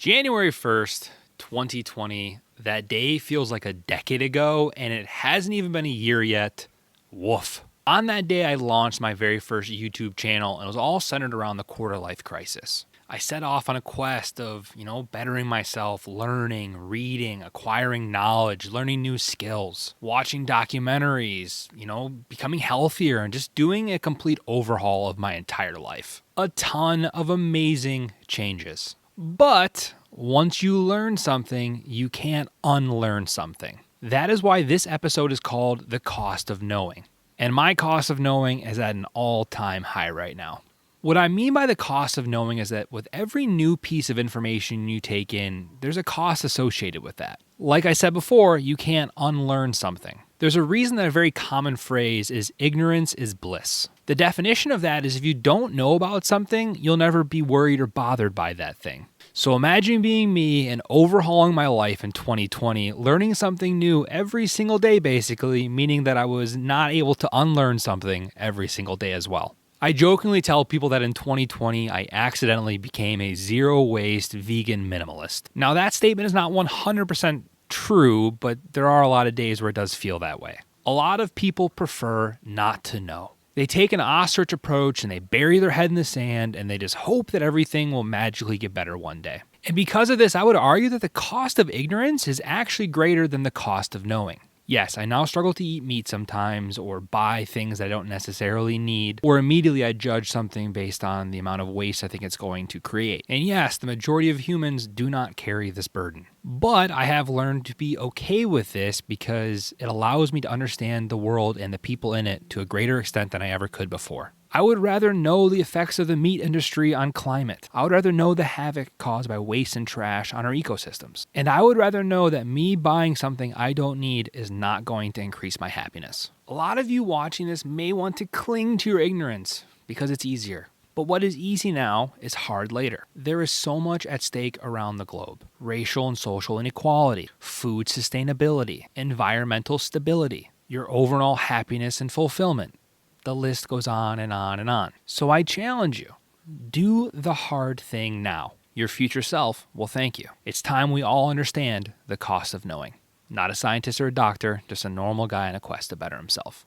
January 1st, 2020, that day feels like a decade ago, and it hasn't even been a year yet. Woof. On that day, I launched my very first YouTube channel, and it was all centered around the quarter-life crisis. I set off on a quest of, bettering myself, learning, reading, acquiring knowledge, learning new skills, watching documentaries, becoming healthier, and just doing a complete overhaul of my entire life. A ton of amazing changes. But once you learn something, you can't unlearn something. That is why this episode is called The Cost of Knowing. And my cost of knowing is at an all-time high right now. What I mean by the cost of knowing is that with every new piece of information you take in, there's a cost associated with that. Like I said before, you can't unlearn something. There's a reason that a very common phrase is ignorance is bliss. The definition of that is if you don't know about something, you'll never be worried or bothered by that thing. So imagine being me and overhauling my life in 2020, learning something new every single day basically, meaning that I was not able to unlearn something every single day as well. I jokingly tell people that in 2020, I accidentally became a zero-waste vegan minimalist. Now that statement is not 100% true, but there are a lot of days where it does feel that way. A lot of people prefer not to know. They take an ostrich approach and they bury their head in the sand and they just hope that everything will magically get better one day. And because of this, I would argue that the cost of ignorance is actually greater than the cost of knowing. Yes, I now struggle to eat meat sometimes or buy things that I don't necessarily need, or immediately I judge something based on the amount of waste I think it's going to create. And yes, the majority of humans do not carry this burden. But I have learned to be okay with this because it allows me to understand the world and the people in it to a greater extent than I ever could before. I would rather know the effects of the meat industry on climate. I would rather know the havoc caused by waste and trash on our ecosystems. And I would rather know that me buying something I don't need is not going to increase my happiness. A lot of you watching this may want to cling to your ignorance because it's easier. But what is easy now is hard later. There is so much at stake around the globe. Racial and social inequality, food sustainability, environmental stability, your overall happiness and fulfillment. The list goes on and on and on. So I challenge you, do the hard thing now. Your future self will thank you. It's time we all understand the cost of knowing. Not a scientist or a doctor, just a normal guy on a quest to better himself.